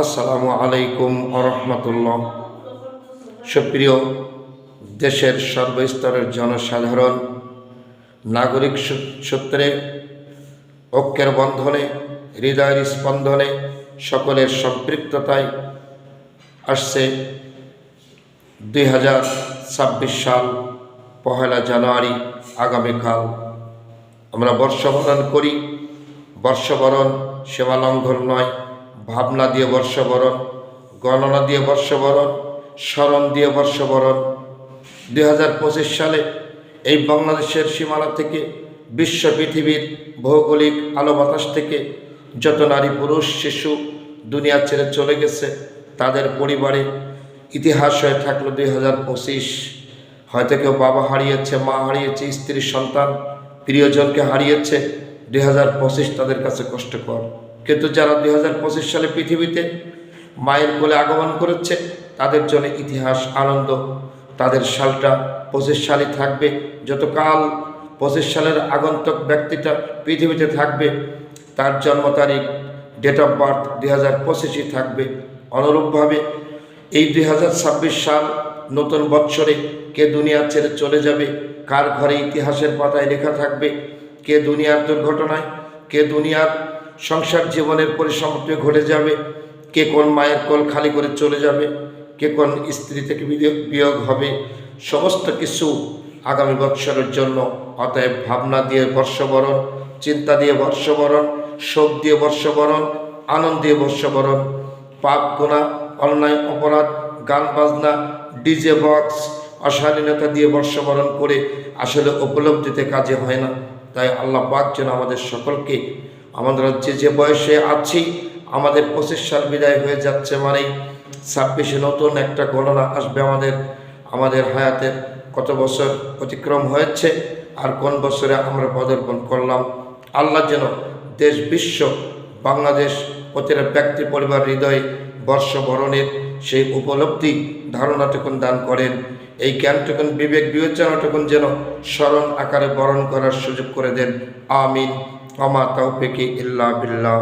আসসালামু আলাইকুম আরহামতুল্লাহ। সুপ্রিয় দেশের সর্বস্তরের জনসাধারণ, নাগরিক সূত্রে ঐক্যের বন্ধনে, হৃদয়ের স্পন্দনে, সকলের সম্পৃক্ততায় আসছে 2026 সাল 1 জানুয়ারি। আগামীকাল আমরা বর্ষবরণ করি। বর্ষবরণ সীমা লঙ্ঘন নয়, ভাবনা দিয়ে বর্ষবরণ, গণনা দিয়ে বর্ষবরণ, স্মরণ দিয়ে বর্ষবরণ। 2025 সালে এই বাংলাদেশের সীমানা থেকে, বিশ্ব পৃথিবীর ভৌগোলিক আলো বাতাস থেকে যত নারী পুরুষ শিশু দুনিয়া ছেড়ে চলে গেছে, তাদের পরিবারে ইতিহাস হয়ে থাকলো 2025। হয়তো কেউ বাবা হারিয়েছে, মা হারিয়েছে, স্ত্রী সন্তান প্রিয়জনকে হারিয়েছে। 2025 তাদের কাছে কষ্টকর। কিন্তু যারা 2025 সালে পৃথিবীতে মায়ের কোলে আগমন করেছে, তাদের জন্য ইতিহাস, আনন্দ। তাদের সালটা 25 সালই থাকবে। যতকাল 25 সালের আগন্তুক ব্যক্তিটা পৃথিবীতে থাকবে, তার জন্ম তারিখ, ডেট অফ বার্থ 2025ই থাকবে। অনুরূপভাবে এই 2026 সাল নতুন বৎসরে কে দুনিয়া ছেড়ে চলে যাবে, কার ঘরে ইতিহাসের পাতায় লেখা থাকবে, কে দুনিয়ার দুর্ঘটনায়, কে দুনিয়ার সংসার জীবনের পরিসমাপ্তি ঘটে যাবে, কে কোন মায়ের কোল খালি করে চলে যাবে, কে কোন স্ত্রী থেকে বিয়োগ হবে, সমস্ত কিছু আগামী বৎসরের জন্য। অতএব ভাবনা দিয়ে বর্ষবরণ, চিন্তা দিয়ে বর্ষবরণ, শোক দিয়ে বর্ষবরণ, আনন্দ দিয়ে বর্ষবরণ। পাপ গুনাহ, অন্যায় অপরাধ, গান বাজনা, ডিজে বক্স, অশালীনতা দিয়ে বর্ষবরণ করে আসলে উপলব্ধিতে কাজে হয় না। তাই আল্লাহ পাক যেন আমাদের সকলকে, আমাদের যে বয়সে আছি, আমাদের 25 সাল বিদায় হয়ে যাচ্ছে, মানেই 26-এ নতুন একটা গণনা আসবে। আমাদের হায়াতের কত বছর অতিক্রম হয়েছে আর কোন বছরে আমরা পদার্পণ করলাম। আল্লাহ যেন দেশ, বিশ্ব, বাংলাদেশ, প্রতিটা ব্যক্তি, পরিবার, হৃদয়ে বর্ষবরণের সেই উপলব্ধি, ধারণাটুকুন দান করেন। এই জ্ঞানটুকুন, বিবেক বিবেচনাটুকুন যেন স্মরণ আকারে বরণ করার সুযোগ করে দেন। আমিন। ওমা তাওফিকি ইল্লা বিল্লাহ।